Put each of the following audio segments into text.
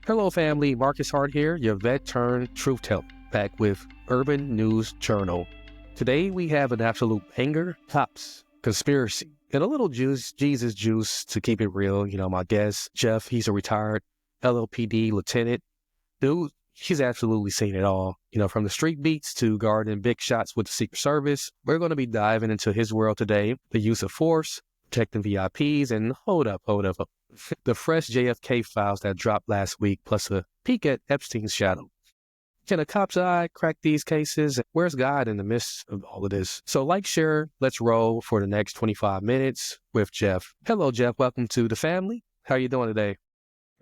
Hello family, Marcus Hart here, your vet turned truth teller, back with Urban News Journal. Today we have an absolute banger, cops, conspiracy, and a little Jesus juice to keep it real. My guest, Jeff, he's a retired LLPD lieutenant. Dude, he's absolutely seen it all. From the street beats to guarding big shots with the Secret Service. We're going to be diving into his world today, the use of force, protecting VIPs, and hold up. The fresh JFK files that dropped last week, plus a peek at Epstein's shadow. Can a cop's eye crack these cases? Where's God in the midst of all of this? So share, let's roll for the next 25 minutes with Jeff. Hello, Jeff. Welcome to the family. How are you doing today?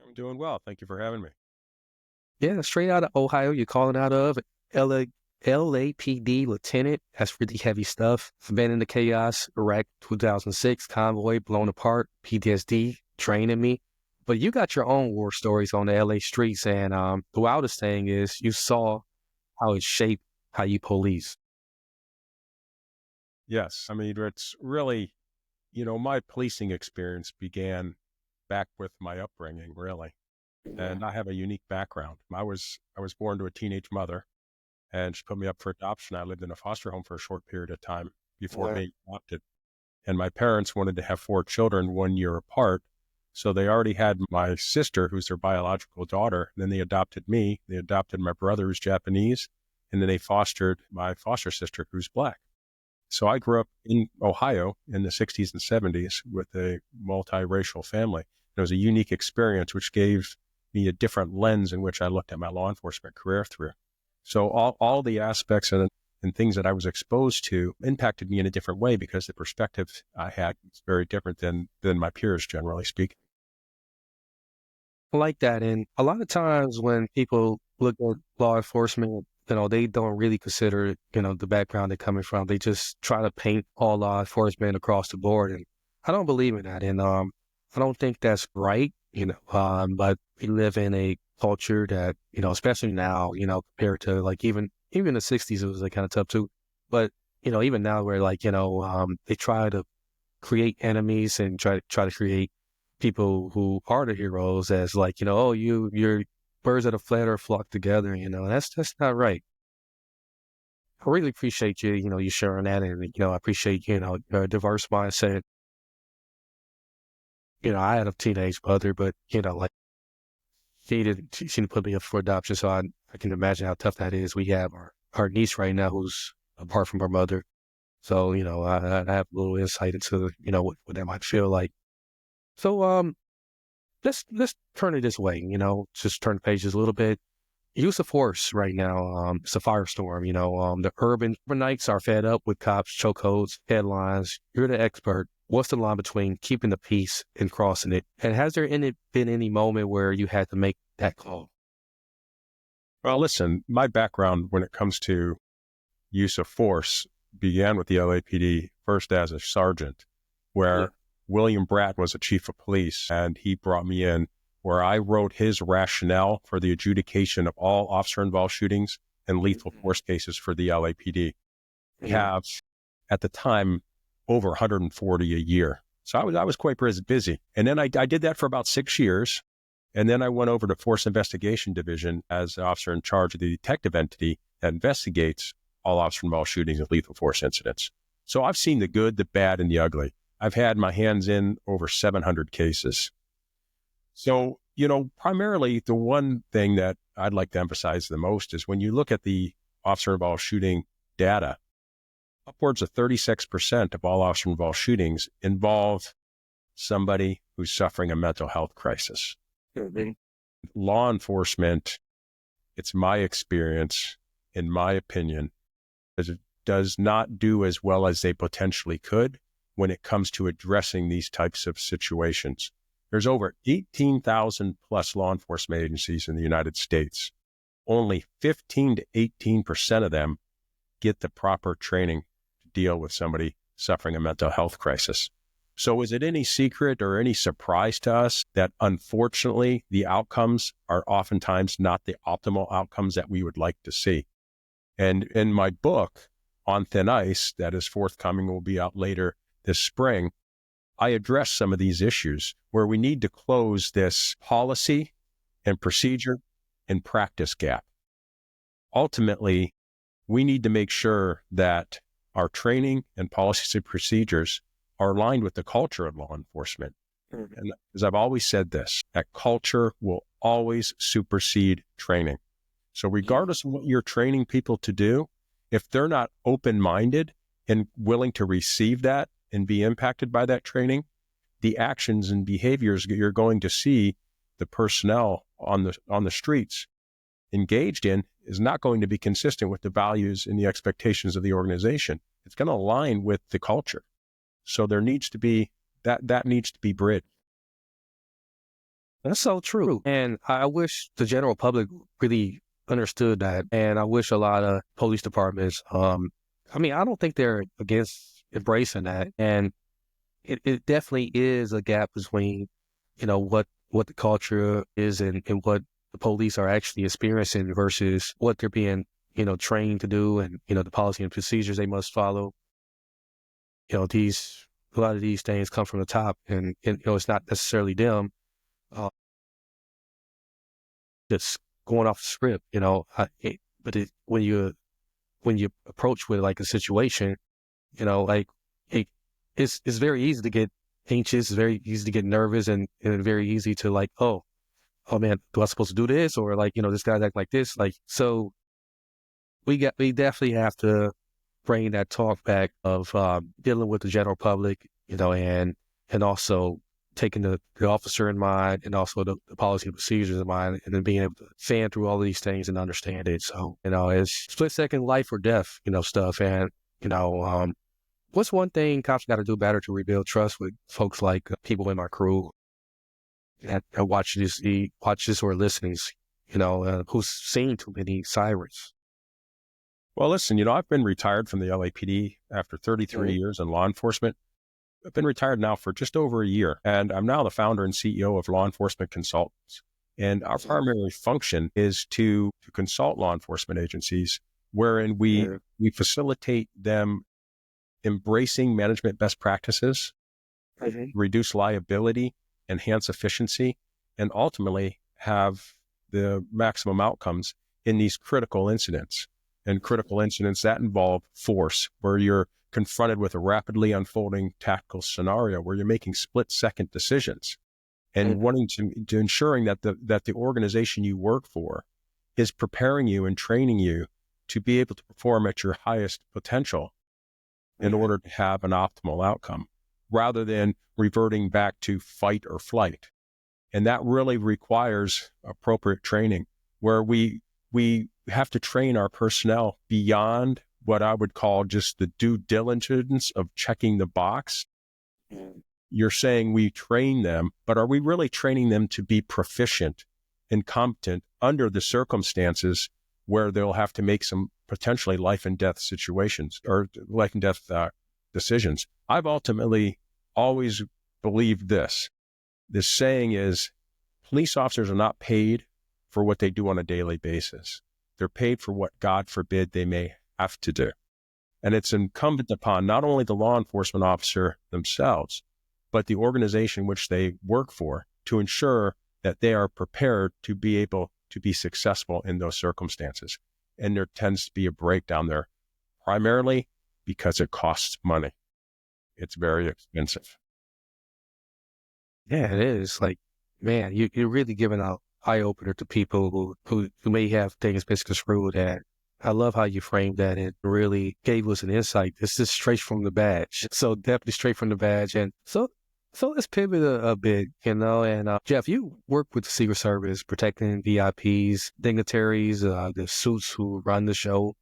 I'm doing well. Thank you for having me. Yeah, straight out of Ohio. You're calling out of LAPD lieutenant. That's really heavy stuff. Been in the chaos, Iraq 2006, convoy blown apart, PTSD, training me. But you got your own war stories on the LA streets, and the wildest thing is you saw how it shaped how you police. Yes. I mean, it's really, my policing experience began back with my upbringing, really. And I have a unique background. I was born to a teenage mother, and she put me up for adoption. I lived in a foster home for a short period of time before being adopted. And my parents wanted to have 4 children 1 year apart. So they already had my sister, who's their biological daughter. Then they adopted me. They adopted my brother, who's Japanese. And then they fostered my foster sister, who's Black. So I grew up in Ohio in the 60s and 70s with a multiracial family. It was a unique experience, which gave me a different lens in which I looked at my law enforcement career through. So all the aspects and things that I was exposed to impacted me in a different way because the perspective I had was very different than my peers, generally speaking. I like that. And a lot of times when people look at law enforcement, they don't really consider, the background they're coming from. They just try to paint all law enforcement across the board. And I don't believe in that. And I don't think that's right, but we live in a culture that, especially now, compared to even the 60s, it was kind of tough too. But, even now where they try to create enemies and try to create people who are the heroes as you're birds of a feather flock together, that's not right. I really appreciate you, you sharing that. And, I appreciate, your diverse mindset. I had a teenage mother, but, she didn't put me up for adoption. So I can imagine how tough that is. We have our niece right now who's apart from her mother. So, I have a little insight into, what that might feel like. So, let's turn it this way, just turn the pages a little bit. Use of force right now. It's a firestorm, the urbanites are fed up with cops, chokeholds, headlines. You're the expert. What's the line between keeping the peace and crossing it? And has there been any moment where you had to make that call? Well, listen, my background when it comes to use of force began with the LAPD first as a sergeant, where William Bratt was a chief of police, and he brought me in where I wrote his rationale for the adjudication of all officer-involved shootings and lethal force cases for the LAPD. We have, at the time, over 140 a year. So I was quite busy. And then I did that for about 6 years. And then I went over to Force Investigation Division as the officer in charge of the detective entity that investigates all officer-involved shootings and lethal force incidents. So I've seen the good, the bad, and the ugly. I've had my hands in over 700 cases. So, primarily the one thing that I'd like to emphasize the most is when you look at the officer-involved shooting data, upwards of 36% of all officer-involved shootings involve somebody who's suffering a mental health crisis. Mm-hmm. Law enforcement, it's my experience, in my opinion, does not do as well as they potentially could when it comes to addressing these types of situations. There's over 18,000 plus law enforcement agencies in the United States. Only 15 to 18% of them get the proper training to deal with somebody suffering a mental health crisis. So is it any secret or any surprise to us that unfortunately the outcomes are oftentimes not the optimal outcomes that we would like to see? And in my book, On Thin Ice, that is forthcoming, will be out later this spring, I address some of these issues where we need to close this policy and procedure and practice gap. Ultimately, we need to make sure that our training and policies and procedures are aligned with the culture of law enforcement. And as I've always said this, that culture will always supersede training. So regardless of what you're training people to do, if they're not open-minded and willing to receive that and be impacted by that training, the actions and behaviors you're going to see the personnel on the streets engaged in is not going to be consistent with the values and the expectations of the organization. It's going to align with the culture. So there needs to be that needs to be bridged. That's so true. And I wish the general public really understood that. And I wish a lot of police departments, I don't think they're against embracing that. And it definitely is a gap between, what the culture is and what the police are actually experiencing versus what they're being, trained to do and, the policy and procedures they must follow. A lot of these things come from the top and it's not necessarily them just going off the script, when you approach with like a situation, it's very easy to get anxious, it's very easy to get nervous and very easy to like, oh man, do I supposed to do this? Or like, this guy's act like this. Like, so we definitely have to bring that talk back of dealing with the general public, and also taking the officer in mind and also the policy and procedures in mind, and then being able to fan through all of these things and understand it. So, it's split second life or death, stuff. And, what's one thing cops got to do better to rebuild trust with folks like people in my crew that watch this or listening, who's seen too many sirens? Well, listen, I've been retired from the LAPD after 33 years in law enforcement. I've been retired now for just over a year, and I'm now the founder and CEO of Law Enforcement Consultants. And our primary function is to consult law enforcement agencies, wherein we facilitate them embracing management best practices, reduce liability, enhance efficiency, and ultimately have the maximum outcomes in these critical incidents. And critical incidents that involve force, where you're confronted with a rapidly unfolding tactical scenario where you're making split-second decisions and wanting to ensuring that the organization you work for is preparing you and training you to be able to perform at your highest potential in order to have an optimal outcome, rather than reverting back to fight or flight. And that really requires appropriate training, where we have to train our personnel beyond what I would call just the due diligence of checking the box. You're saying we train them, but are we really training them to be proficient and competent under the circumstances where they'll have to make some potentially life and death situations or life and death decisions? I've ultimately always believed this. This saying is, police officers are not paid for what they do on a daily basis. They're paid for what, God forbid, they may have to do. And it's incumbent upon not only the law enforcement officer themselves, but the organization which they work for to ensure that they are prepared to be able to be successful in those circumstances. And there tends to be a breakdown there, primarily because it costs money. It's very expensive. Yeah, it is. Like, man, you're really giving out eye-opener to people who may have things misconstrued. And I love how you framed that. It really gave us an insight. This is straight from the badge. So definitely straight from the badge. And so let's pivot a bit, and Jeff, you work with the Secret Service, protecting VIPs, dignitaries, the suits who run the show.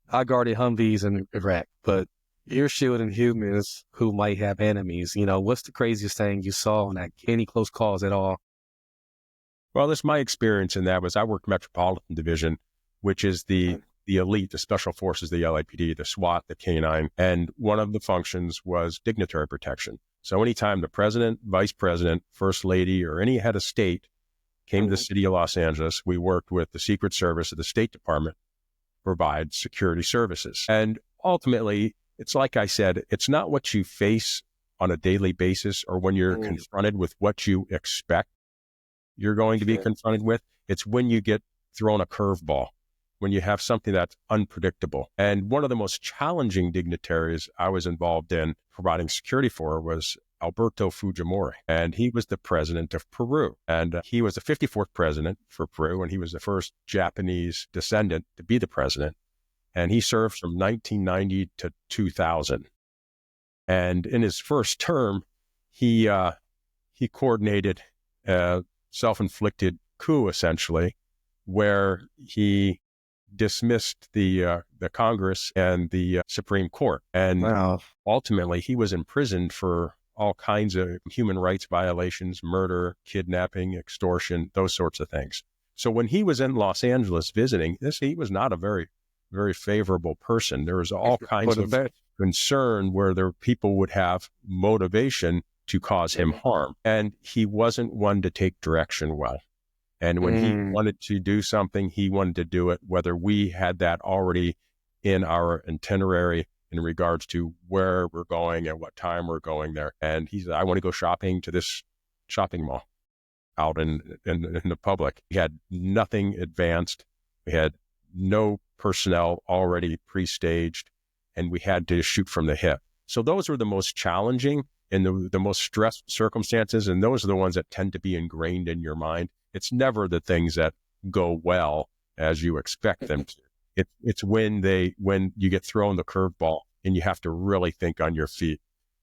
I guarded Humvees in Iraq, but you're shielding humans who might have enemies. What's the craziest thing you saw in that? Any close calls at all? Well, this my experience in that was I worked Metropolitan Division, which is the elite, the special forces, the LAPD, the SWAT, the K-9, and one of the functions was dignitary protection. So anytime the president, vice president, first lady, or any head of state came to the city of Los Angeles, we worked with the Secret Service of the State Department to provide security services. And ultimately, it's like I said, it's not what you face on a daily basis or when you're confronted with what you expect. you're going to be confronted with. It's when you get thrown a curveball, when you have something that's unpredictable. And one of the most challenging dignitaries I was involved in providing security for was Alberto Fujimori. And he was the president of Peru. And he was the 54th president for Peru, and he was the first Japanese descendant to be the president. And he served from 1990 to 2000. And in his first term, he coordinated a self-inflicted coup, essentially, where he dismissed the Congress and the Supreme Court. And ultimately, he was imprisoned for all kinds of human rights violations, murder, kidnapping, extortion, those sorts of things. So when he was in Los Angeles visiting, he was not a very, very favorable person. There was all kinds of concern where people would have motivation to cause him harm. And he wasn't one to take direction well. And when he wanted to do something, he wanted to do it, whether we had that already in our itinerary in regards to where we're going and what time we're going there. And he said, I want to go shopping to this shopping mall out in the public. We had nothing advanced. We had no personnel already pre-staged, and we had to shoot from the hip. So those were the most challenging and the most stressful circumstances. And those are the ones that tend to be ingrained in your mind. It's never the things that go well as you expect them to. It's when you get thrown the curveball and you have to really think on your feet.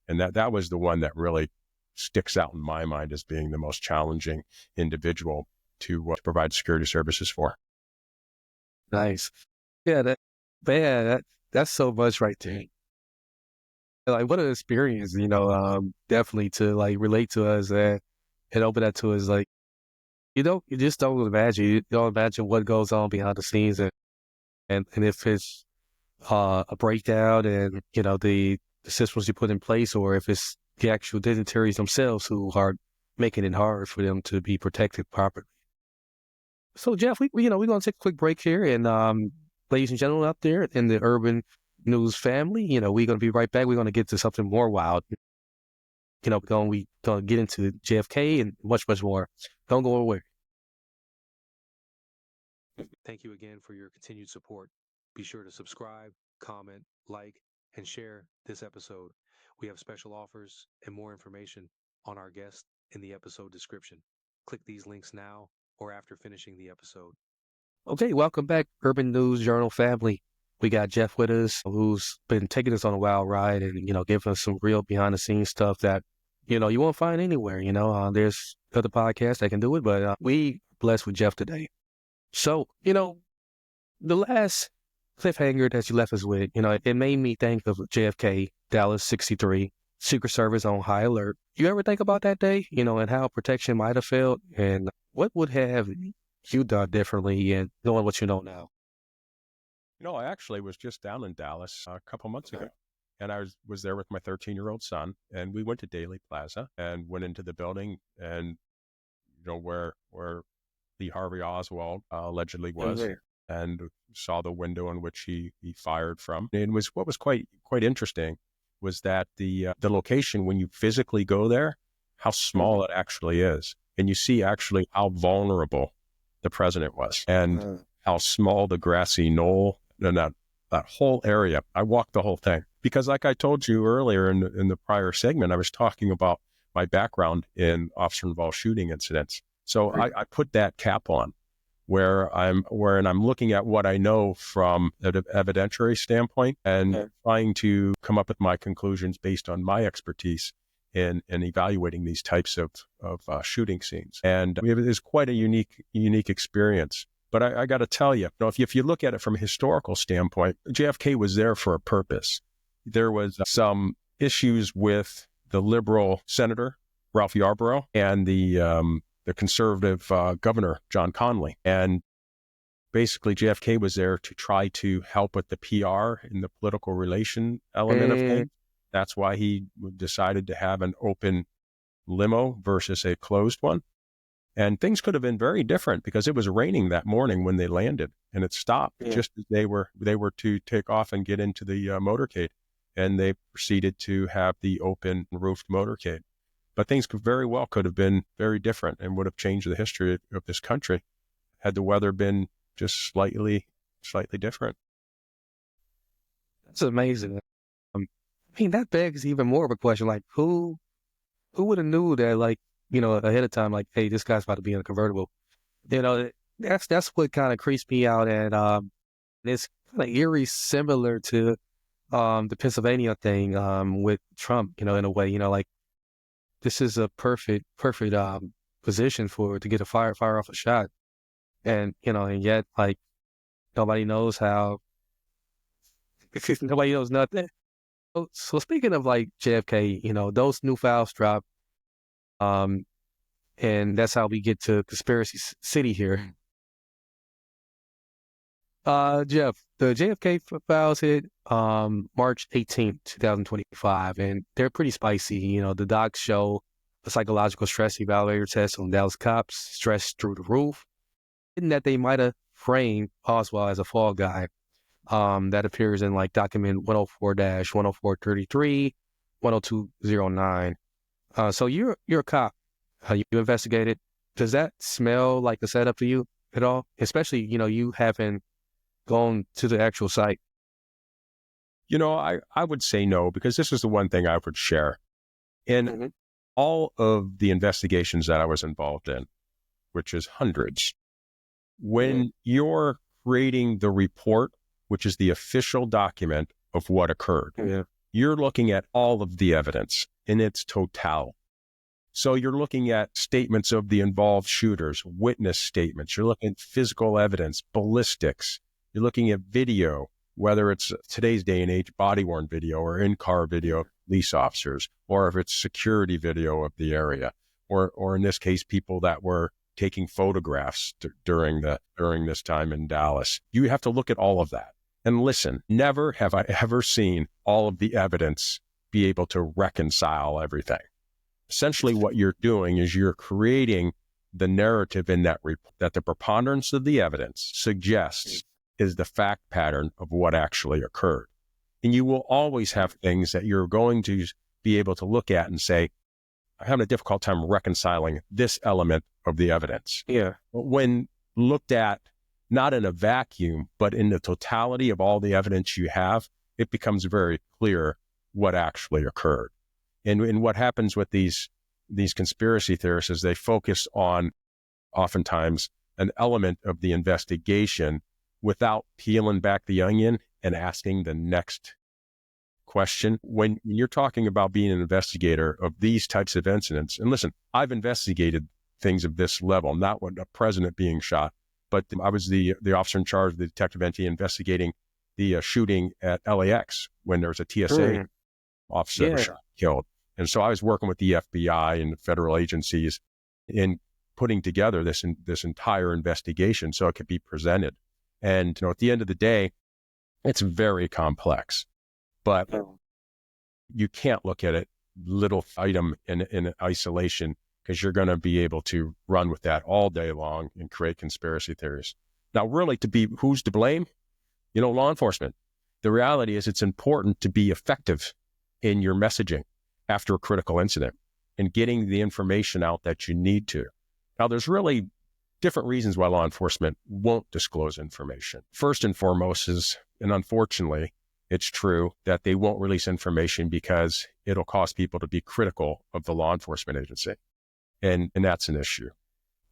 And that was the one that really sticks out in my mind as being the most challenging individual to provide security services for. Nice. Yeah, that's so much right there. Like, what an experience, definitely to like relate to us and open that to us. Like, you just don't imagine. You don't imagine what goes on behind the scenes, and if it's a breakdown and the systems you put in place, or if it's the actual dignitaries themselves who are making it hard for them to be protected properly. So, Jeff, we're going to take a quick break here, and ladies and gentlemen out there in the Urban News family, we're going to be right back. We're going to get to something more wild. We're going to get into JFK and much, much more. Don't go away. Thank you again for your continued support. Be sure to subscribe, comment, like, and share this episode. We have special offers and more information on our guest in the episode description. Click these links now or after finishing the episode. Okay, welcome back, Urban News Journal family. We got Jeff with us, who's been taking us on a wild ride and, giving us some real behind-the-scenes stuff that, you won't find anywhere. There's other podcasts that can do it, but we blessed with Jeff today. So, the last cliffhanger that you left us with, it made me think of JFK, Dallas 63, Secret Service on high alert. You ever think about that day, and how protection might have felt, and what would have you done differently and knowing what you know now? I actually was just down in Dallas a couple months ago, and I was there with my 13-year-old son, and we went to Daley Plaza and went into the building and, where the Harvey Oswald allegedly was, and saw the window in which he fired from. And what was quite interesting was that the location, when you physically go there, how small it actually is, and you see actually how vulnerable the president was, and how small the grassy knoll and that whole area. I walked the whole thing because, like I told you earlier in the prior segment, I was talking about my background in officer-involved shooting incidents. So I put that cap on, where I'm looking at what I know from an evidentiary standpoint and trying to come up with my conclusions based on my expertise in evaluating these types of shooting scenes. And it is quite a unique experience. But I got to tell you, if you look at it from a historical standpoint, JFK was there for a purpose. There was some issues with the liberal senator, Ralph Yarborough, and the conservative governor, John Connally. And basically, JFK was there to try to help with the PR and the political relation element of things. That's why he decided to have an open limo versus a closed one. And things could have been very different because it was raining that morning when they landed, and it stopped just as they were to take off and get into the motorcade, and they proceeded to have the open roofed motorcade. But things very well could have been very different and would have changed the history of this country had the weather been just slightly different. That's amazing. I mean, that begs even more of a question. Like, who would have knew that, like, ahead of time, like, hey, this guy's about to be in a convertible. That's what kind of creeps me out, and it's kind of eerie, similar to the Pennsylvania thing with Trump. In a way, like, this is a perfect position to get a fire off a shot, and and yet, like, nobody knows how. Nobody knows nothing. So speaking of, like, JFK, those new files drop, um, and that's how we get to Conspiracy City here. Jeff, the JFK files hit March 18th, 2025, and they're pretty spicy. The docs show a psychological stress evaluator test on Dallas cops, stress through the roof, and that they might have framed Oswald as a fall guy. That appears in, like, document 104-10433, 10209. So you're a cop. You investigated. Does that smell like a setup to you at all? Especially, you haven't gone to the actual site. I would say no, because this is the one thing I would share. In all of the investigations that I was involved in, which is hundreds, when you're creating the report, which is the official document of what occurred, you're looking at all of the evidence in its totality. So you're looking at statements of the involved shooters, witness statements. You're looking at physical evidence, ballistics. You're looking at video, whether it's today's day and age, body-worn video or in-car video of police officers, or if it's security video of the area, or in this case, people that were taking photographs during this time in Dallas. You have to look at all of that. And listen, never have I ever seen all of the evidence be able to reconcile everything. Essentially, what you're doing is you're creating the narrative in that report that the preponderance of the evidence suggests is the fact pattern of what actually occurred. And you will always have things that you're going to be able to look at and say, I'm having a difficult time reconciling this element of the evidence. Yeah. But when looked at, not in a vacuum, but in the totality of all the evidence you have, it becomes very clear what actually occurred. And what happens with these conspiracy theorists is they focus on, oftentimes, an element of the investigation without peeling back the onion and asking the next question. When you're talking about being an investigator of these types of incidents, and listen, I've investigated things of this level, not with a president being shot, but I was the officer in charge of the detective entity investigating the shooting at LAX when there was a TSA officer that was shot, killed. And so I was working with the FBI and the federal agencies in putting together this entire investigation so it could be presented. And at the end of the day, it's very complex, but you can't look at it little item in isolation, because you're going to be able to run with that all day long and create conspiracy theories. Now, really, who's to blame? Law enforcement. The reality is it's important to be effective in your messaging after a critical incident and getting the information out that you need to. Now, there's really different reasons why law enforcement won't disclose information. First and foremost is, and unfortunately, it's true, that they won't release information because it'll cause people to be critical of the law enforcement agency. And that's an issue.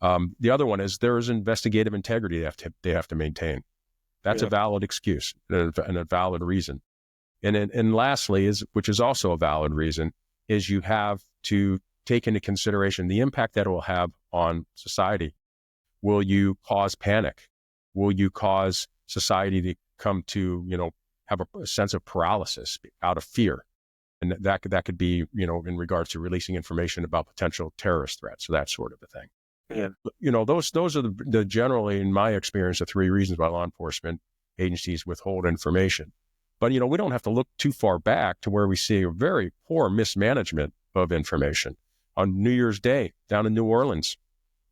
The other one is there is investigative integrity they have to maintain. That's a valid excuse and a valid reason. And lastly, which is also a valid reason, is you have to take into consideration the impact that it will have on society. Will you cause panic? Will you cause society to come to, have a sense of paralysis out of fear? And that could be, in regards to releasing information about potential terrorist threats, so that sort of a thing. Yeah. Those are the generally, in my experience, the three reasons why law enforcement agencies withhold information. But, we don't have to look too far back to where we see a very poor mismanagement of information. On New Year's Day down in New Orleans,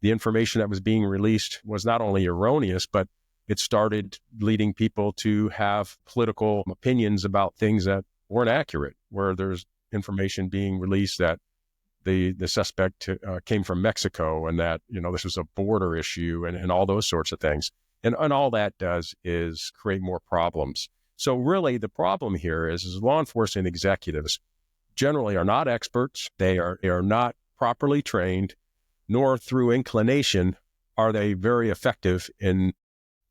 the information that was being released was not only erroneous, but it started leading people to have political opinions about things that weren't accurate, where there's information being released that the suspect came from Mexico and that, this was a border issue and all those sorts of things. And all that does is create more problems. So really the problem here is law enforcement executives generally are not experts. They are not properly trained, nor through inclination are they very effective in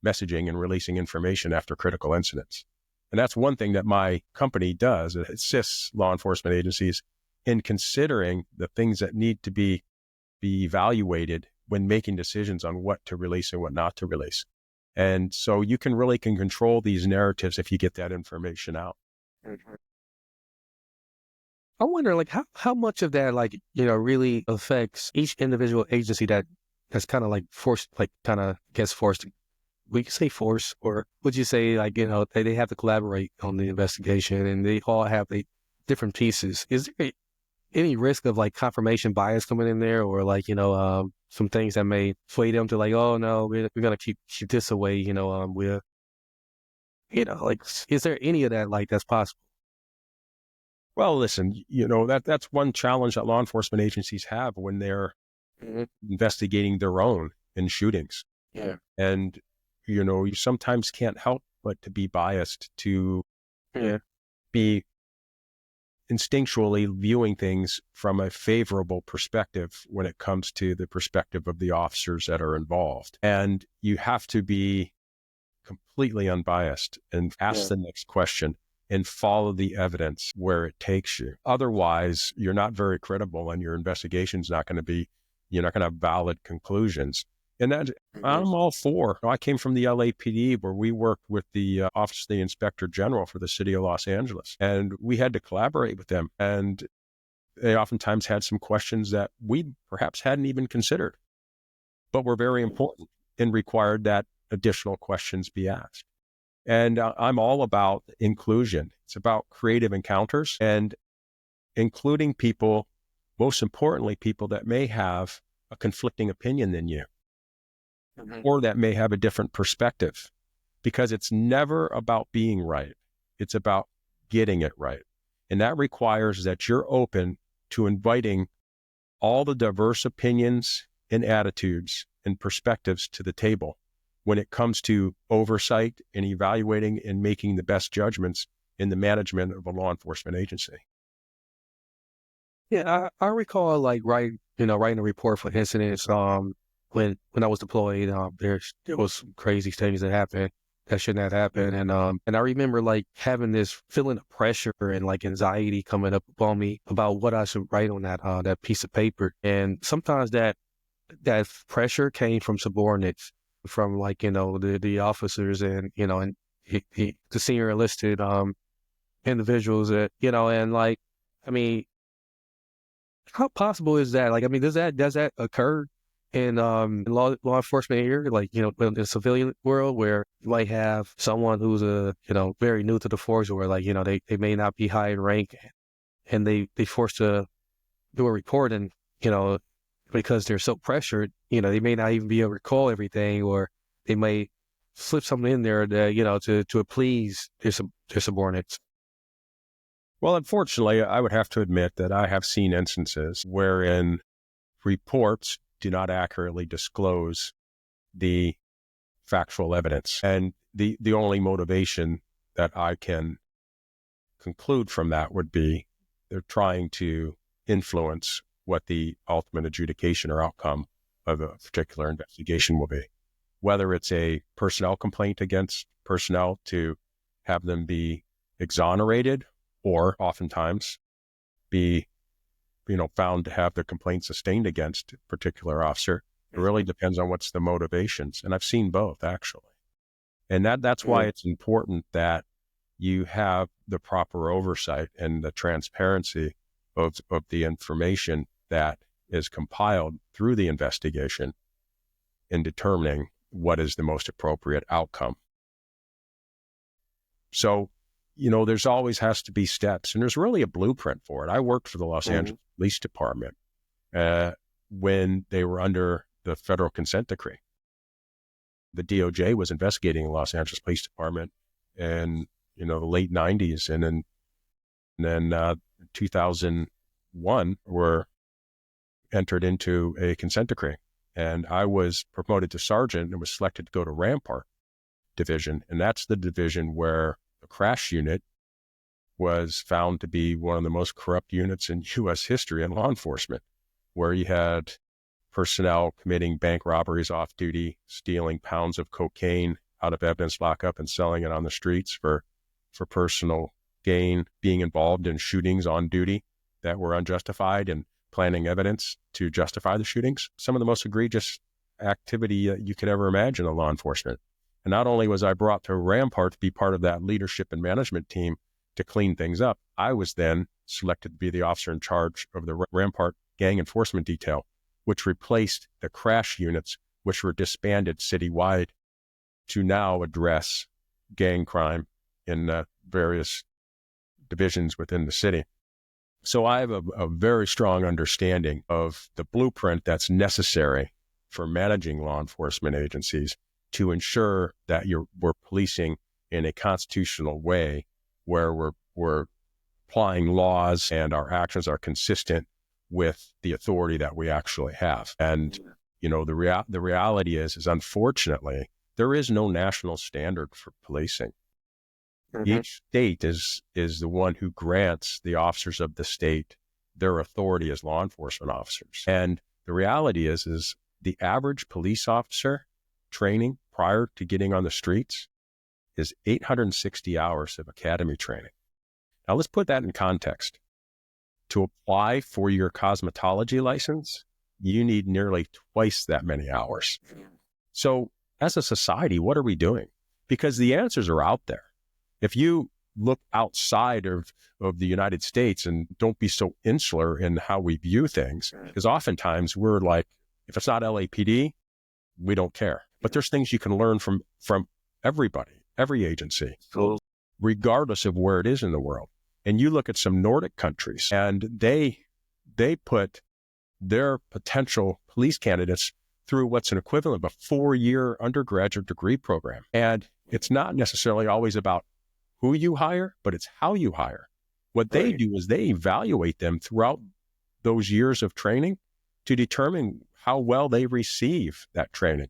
messaging and releasing information after critical incidents. And that's one thing that my company does. It assists law enforcement agencies in considering the things that need to be evaluated when making decisions on what to release and what not to release. And so you can control these narratives if you get that information out. Mm-hmm. I wonder, like, how much of that, like, really affects each individual agency that's kind of like forced, like, kind of gets forced. We could say force, or would you say, like, they have to collaborate on the investigation and they all have the different pieces. Is there any risk of, like, confirmation bias coming in there, or, like, some things that may sway them to, like, oh no, we're going to keep this away, we're, like, is there any of that, like, that's possible? Well, listen, that's one challenge that law enforcement agencies have when they're investigating their own in shootings. Yeah. And, you sometimes can't help but to be biased, to be instinctually viewing things from a favorable perspective when it comes to the perspective of the officers that are involved. And you have to be completely unbiased and ask the next question and follow the evidence where it takes you. Otherwise, you're not very credible and your investigation's not going to be, you're not going to have valid conclusions. And that I'm all for. I came from the LAPD, where we worked with the Office of the Inspector General for the city of Los Angeles. And we had to collaborate with them. And they oftentimes had some questions that we perhaps hadn't even considered, but were very important and required that additional questions be asked. And I'm all about inclusion. It's about creative encounters and including people, most importantly, people that may have a conflicting opinion than you, or that may have a different perspective, because it's never about being right. It's about getting it right. And that requires that you're open to inviting all the diverse opinions and attitudes and perspectives to the table when it comes to oversight and evaluating and making the best judgments in the management of a law enforcement agency. Yeah, I recall, like, writing a report for incidents. When I was deployed, there was some crazy things that happened that shouldn't have happened, and I remember, like, having this feeling of pressure and, like, anxiety coming up upon me about what I should write on that piece of paper. And sometimes that pressure came from subordinates, from, like, the officers and the senior enlisted individuals that and, like, I mean, how possible is that? Like, I mean, does that occur in law enforcement here, like, in the civilian world, where you might have someone who's very new to the force, or, like, they may not be high in rank, and they forced to do a report, and because they're so pressured, they may not even be able to recall everything, or they may slip something in there that to please their subordinates. Well, unfortunately, I would have to admit that I have seen instances wherein reports do not accurately disclose the factual evidence. And the only motivation that I can conclude from that would be they're trying to influence what the ultimate adjudication or outcome of a particular investigation will be. Whether it's a personnel complaint against personnel to have them be exonerated, or oftentimes be found to have the complaint sustained against a particular officer. It really depends on what's the motivations. And I've seen both, actually. And that's why it's important that you have the proper oversight and the transparency of the information that is compiled through the investigation in determining what is the most appropriate outcome. So, there's always has to be steps, and there's really a blueprint for it. I worked for the Los Angeles Police Department when they were under the federal consent decree. The DOJ was investigating the Los Angeles Police Department in the late 90s, and then 2001, where entered into a consent decree. And I was promoted to sergeant and was selected to go to Rampart Division. And that's the division where the crash unit was found to be one of the most corrupt units in U.S. history in law enforcement, where you had personnel committing bank robberies off duty, stealing pounds of cocaine out of evidence lockup and selling it on the streets for personal gain, being involved in shootings on duty that were unjustified, and planning evidence to justify the shootings. Some of the most egregious activity you could ever imagine in law enforcement. And not only was I brought to Rampart to be part of that leadership and management team to clean things up, I was then selected to be the officer in charge of the Rampart Gang Enforcement Detail, which replaced the crash units, which were disbanded citywide to now address gang crime in various divisions within the city. So I have a very strong understanding of the blueprint that's necessary for managing law enforcement agencies to ensure that we're policing in a constitutional way where we're applying laws and our actions are consistent with the authority that we actually have. And, the reality is unfortunately, there is no national standard for policing. Each state is the one who grants the officers of the state their authority as law enforcement officers. And the reality is the average police officer training prior to getting on the streets is 860 hours of academy training. Now let's put that in context. To apply for your cosmetology license, you need nearly twice that many hours. So as a society, what are we doing? Because the answers are out there. If you look outside of the United States and don't be so insular in how we view things, because oftentimes we're like, if it's not LAPD, we don't care. But there's things you can learn from everybody, every agency, regardless of where it is in the world. And you look at some Nordic countries and they put their potential police candidates through what's an equivalent of a 4-year undergraduate degree program. And it's not necessarily always about who you hire, but it's how you hire. What they do is they evaluate them throughout those years of training to determine how well they receive that training.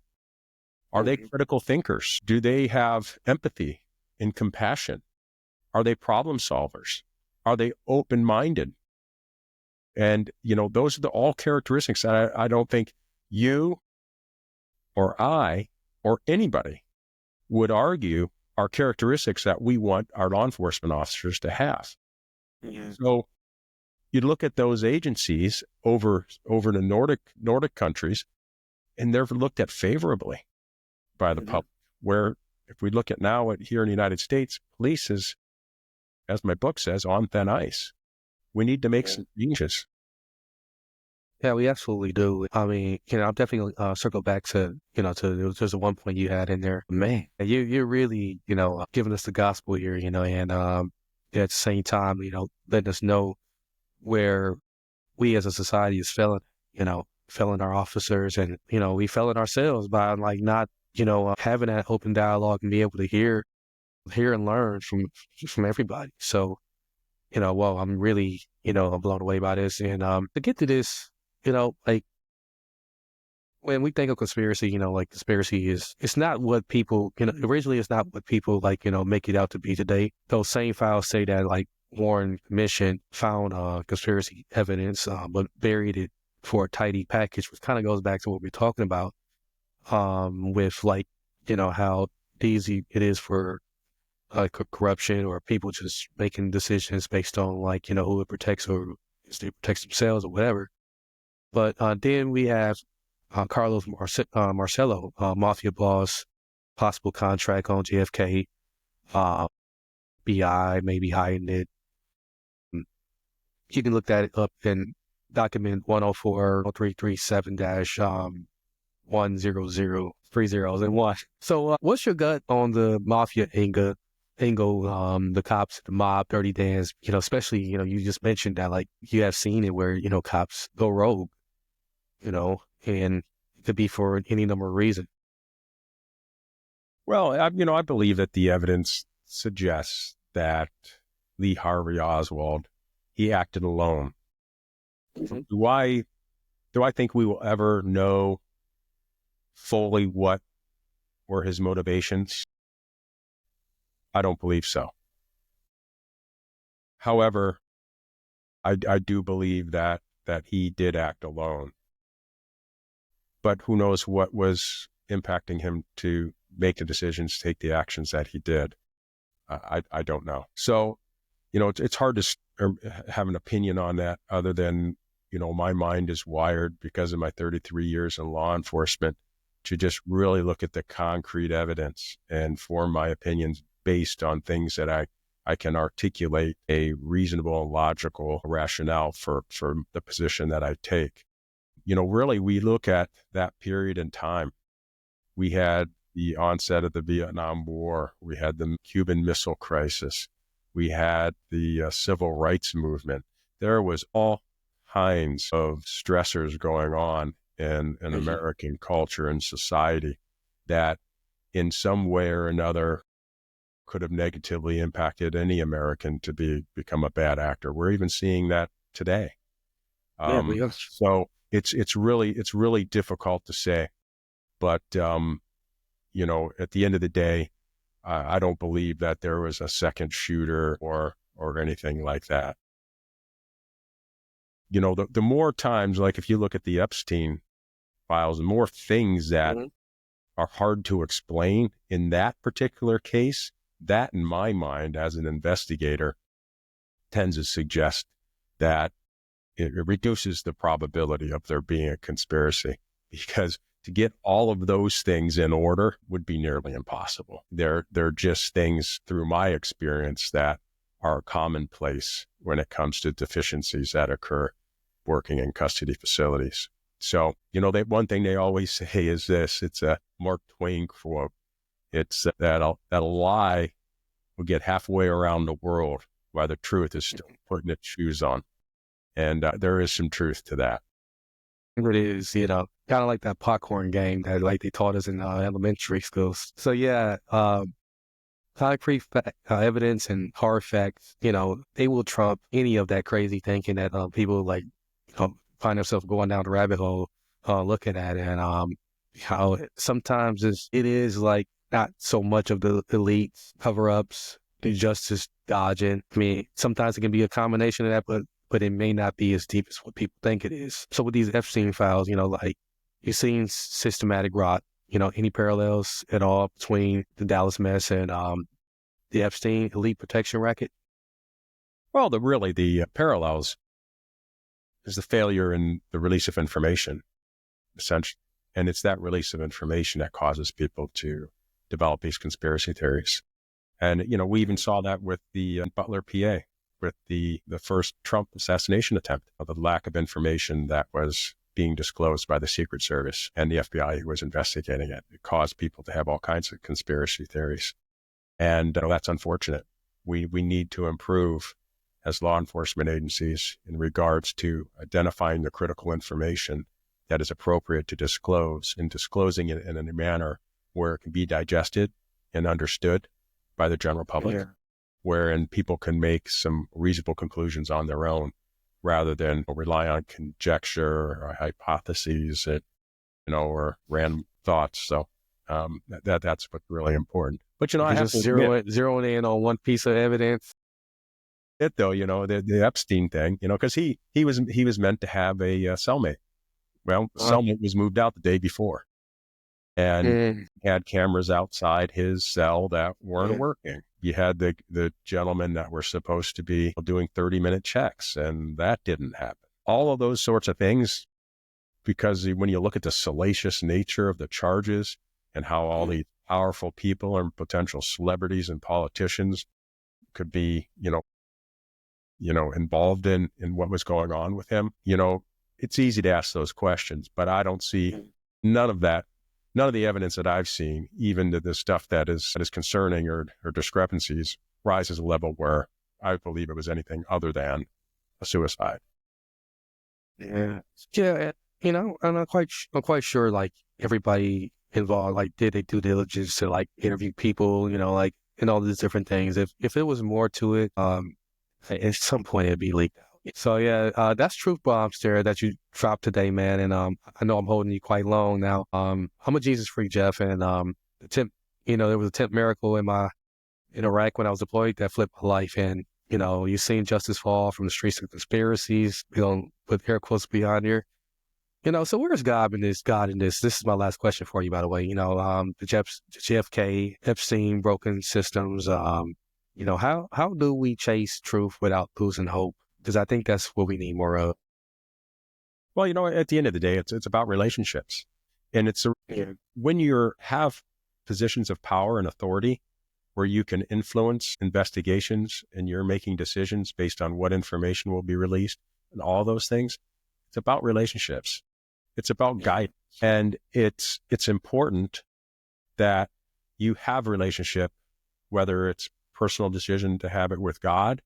Are they critical thinkers? Do they have empathy and compassion? Are they problem solvers? Are they open-minded? And, those are all characteristics that I don't think you or I or anybody would argue are characteristics that we want our law enforcement officers to have. So you look at those agencies over the Nordic countries, and they're looked at favorably by the public. Where if we look at now here in the United States, police is, as my book says, on thin ice. We need to make some changes. Yeah, we absolutely do. I mean, I'll definitely circle back to, there's one point you had in there. Man, you're really, giving us the gospel here, and at the same time, letting us know where we as a society is failing, failing our officers, and, we failing ourselves by not, having that open dialogue and be able to hear and learn from everybody. So, I'm really, I'm blown away by this. And to get to this, when we think of conspiracy, conspiracy it's not what people, originally it's not what people make it out to be today. Those same files say that Warren Commission found conspiracy evidence, but buried it for a tidy package, which kind of goes back to what we're talking about, with how easy it is for corruption or people just making decisions based on who it protects or if they protect themselves or whatever. But then we have Carlos Marcello, Mafia boss, possible contract on JFK, BI, maybe hiding it. You can look that up in document 104-337-10030. So what's your gut on the Mafia angle, the cops, the mob, Dirty Dan's, especially, you just mentioned that you have seen it where, cops go rogue, and it could be for any number of reasons. Well, I believe that the evidence suggests that Lee Harvey Oswald, he acted alone. Do I Do I think we will ever know fully what were his motivations? I don't believe so. However, I do believe that he did act alone. But who knows what was impacting him to make the decisions, take the actions that he did. I don't know. So, it's hard to have an opinion on that other than, my mind is wired because of my 33 years in law enforcement to just really look at the concrete evidence and form my opinions based on things that I can articulate a reasonable and logical rationale for the position that I take. Really, we look at that period in time. We had the onset of the Vietnam War. We had the Cuban Missile Crisis. We had the civil rights movement. There was all kinds of stressors going on in American culture and society that in some way or another could have negatively impacted any American to become a bad actor. We're even seeing that today. So it's really difficult to say, but at the end of the day, I don't believe that there was a second shooter or anything like that. The more times, like if you look at the Epstein files, the more things that are hard to explain in that particular case, that in my mind as an investigator tends to suggest that it reduces the probability of there being a conspiracy, because to get all of those things in order would be nearly impossible. They're just things through my experience that are commonplace when it comes to deficiencies that occur working in custody facilities. So, one thing they always say is this, it's a Mark Twain quote. It's that a lie will get halfway around the world while the truth is still putting its shoes on. And there is some truth to that. It is, kind of like that popcorn game that like they taught us in elementary schools. So yeah, concrete evidence and hard facts, they will trump any of that crazy thinking that people like find themselves going down the rabbit hole looking at it. And how sometimes it is like not so much of the elite cover-ups, the justice dodging. I mean, sometimes it can be a combination of that, but it may not be as deep as what people think it is. So with these Epstein files, like you've seen systematic rot, any parallels at all between the Dallas mess and the Epstein elite protection racket? Well, the parallels is the failure in the release of information, essentially. And it's that release of information that causes people to develop these conspiracy theories. And, we even saw that with the Butler, PA, with the first Trump assassination attempt, the lack of information that was being disclosed by the Secret Service and the FBI who was investigating it. It caused people to have all kinds of conspiracy theories. And that's unfortunate. We need to improve as law enforcement agencies in regards to identifying the critical information that is appropriate to disclose and disclosing it in a manner where it can be digested and understood by the general public, wherein people can make some reasonable conclusions on their own rather than rely on conjecture or hypotheses or random thoughts. So that's what's really important. But, I have just zeroing in on one piece of evidence. The Epstein thing, because he was meant to have a cellmate. Well, cellmate was moved out the day before and had cameras outside his cell that weren't working. You had the gentlemen that were supposed to be doing 30-minute checks, and that didn't happen. All of those sorts of things, because when you look at the salacious nature of the charges and how all these powerful people and potential celebrities and politicians could be, involved in what was going on with him, it's easy to ask those questions, but I don't see none of that. None of the evidence that I've seen, even to the stuff that is concerning or discrepancies, rises a level where I believe it was anything other than a suicide. Yeah. I'm not quite sure. Like everybody involved, like did they due diligence to like interview people, and all these different things. If it was more to it, at some point it'd be leaked out. So yeah, that's truth bombs there that you dropped today, man. And I know I'm holding you quite long now. I'm a Jesus freak, Jeff, and the temp, there was a temp miracle in Iraq when I was deployed that flipped my life. And you've seen justice fall from the streets of conspiracies. With air quotes behind here. So where's God in this? God in this? This is my last question for you, by the way. The JFK, Epstein, broken systems. How do we chase truth without losing hope? Because I think that's what we need more of. Well, at the end of the day, it's about relationships. And Yeah. when you have positions of power and authority where you can influence investigations and you're making decisions based on what information will be released and all those things, it's about relationships. It's about guidance. And it's important that you have a relationship, whether it's personal decision to have it with God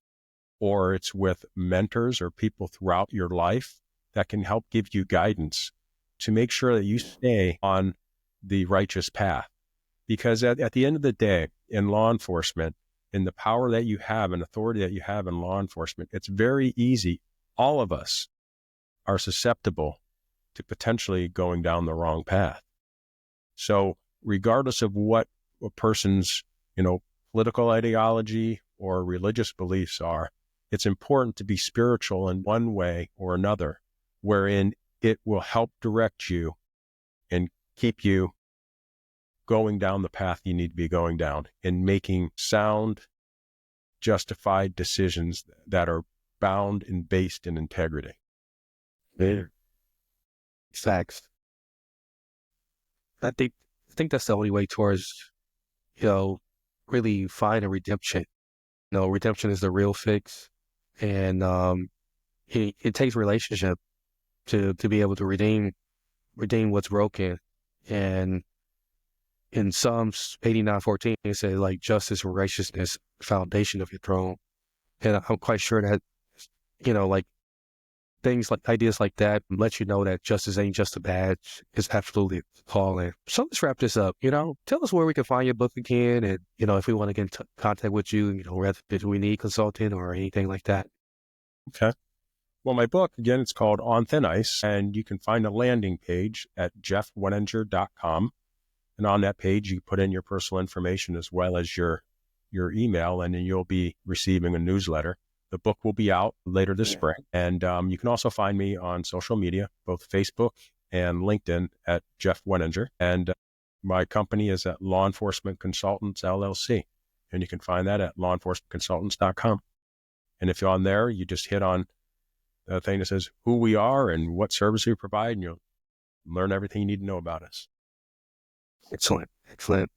or it's with mentors or people throughout your life that can help give you guidance to make sure that you stay on the righteous path. Because at the end of the day, in law enforcement, in the power that you have and authority that you have in law enforcement, it's very easy. All of us are susceptible to potentially going down the wrong path. So regardless of what a person's, political ideology or religious beliefs are, it's important to be spiritual in one way or another, wherein it will help direct you and keep you going down the path you need to be going down and making sound, justified decisions that are bound and based in integrity. Yeah. Facts. I think that's the only way towards, really finding redemption. Redemption is the real fix. And it takes relationship to be able to redeem what's broken. And in Psalms 89:14, it says like justice and righteousness, foundation of your throne. And I'm quite sure that, like things like ideas like that let you know that justice ain't just a badge. It's absolutely a calling. So let's wrap this up. Tell us where we can find your book again. And, if we want to get in contact with you, whether we need consulting or anything like that. Okay. Well, my book, again, it's called On Thin Ice, and you can find a landing page at jeffwenninger.com. And on that page, you put in your personal information as well as your email, and then you'll be receiving a newsletter. The book will be out later this spring. And you can also find me on social media, both Facebook and LinkedIn at Jeff Wenninger. And my company is at Law Enforcement Consultants, LLC. And you can find that at lawenforcementconsultants.com. And if you're on there, you just hit on the thing that says who we are and what service we provide, and you'll learn everything you need to know about us. Excellent.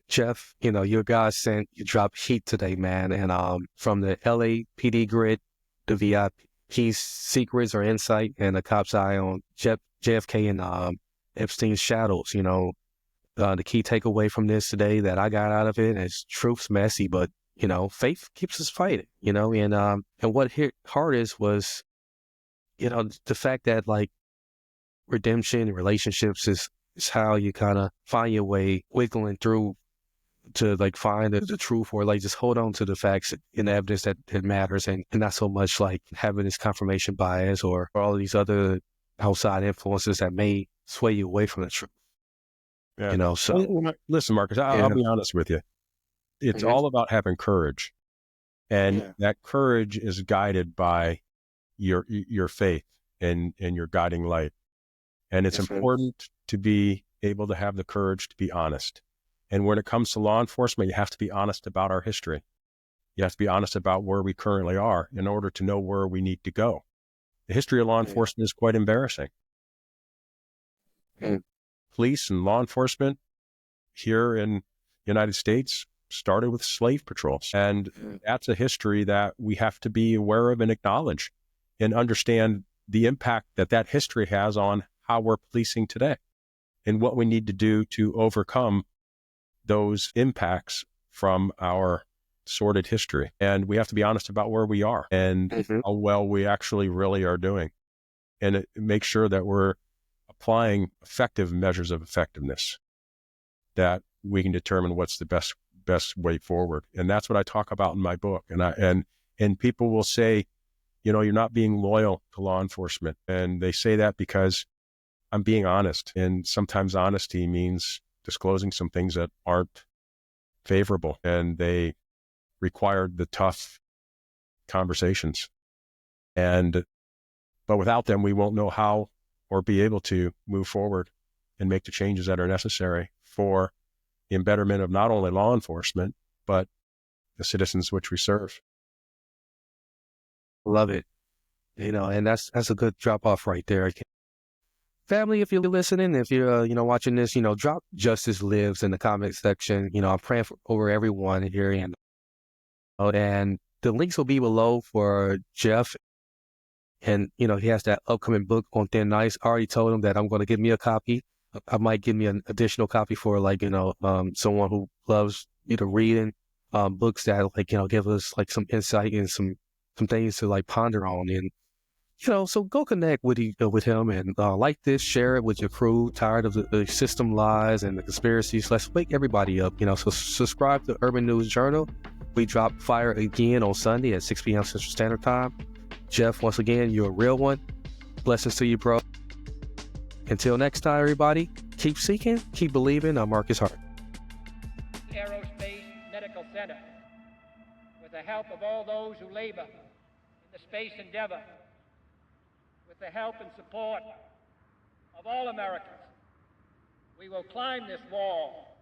Jeff, your guys you dropped heat today, man. And from the LAPD grid, the VIP's secrets or insight, and the cop's eye on JFK and Epstein's shadows, the key takeaway from this today that I got out of it is truth's messy, but, faith keeps us fighting, and what hit hardest was, the fact that like redemption and relationships is how you kind of find your way wiggling through to like find the truth, or like just hold on to the facts and the evidence that matters, and not so much like having this confirmation bias or all of these other outside influences that may sway you away from the truth. Yeah. So listen, Marcus, I'll be honest with you. It's all about having courage, and that courage is guided by your faith and your guiding light. And it's important to be able to have the courage to be honest. And when it comes to law enforcement, you have to be honest about our history. You have to be honest about where we currently are in order to know where we need to go. The history of law enforcement is quite embarrassing. Police and law enforcement here in the United States started with slave patrols. And that's a history that we have to be aware of and acknowledge and understand the impact that history has on how we're policing today and what we need to do to overcome those impacts from our sordid history. And we have to be honest about where we are and how well we actually really are doing, and make sure that we're applying effective measures of effectiveness, that we can determine what's the best way forward. And that's what I talk about in my book. And people will say, you're not being loyal to law enforcement. And they say that because I'm being honest. And sometimes honesty means disclosing some things that aren't favorable. And they required the tough conversations. But without them, we won't know how or be able to move forward and make the changes that are necessary for the betterment of not only law enforcement, but the citizens which we serve. Love it. And that's a good drop off right there. Family, if you're listening, if you're, watching this, drop Justice Lives in the comment section. I'm praying over everyone here. And the links will be below for Jeff. And, he has that upcoming book on thin ice. I already told him that I'm going to give me a copy. I might give me an additional copy for someone who loves reading books that give us some insight and some things to ponder on. And so go connect with him and like this, share it with your crew. Tired of the system lies and the conspiracies? Let's wake everybody up. So subscribe to Urban News Journal. We drop fire again on Sunday at 6 p.m. Central Standard Time. Jeff, once again, you're a real one. Blessings to you, bro. Until next time, everybody, keep seeking, keep believing. I'm Marcus Hart. Aerospace Medical Center, with the help of all those who labor in the space endeavor, with the help and support of all Americans, we will climb this wall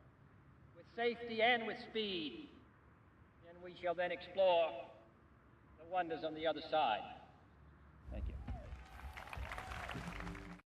with safety and with speed, and we shall then explore the wonders on the other side.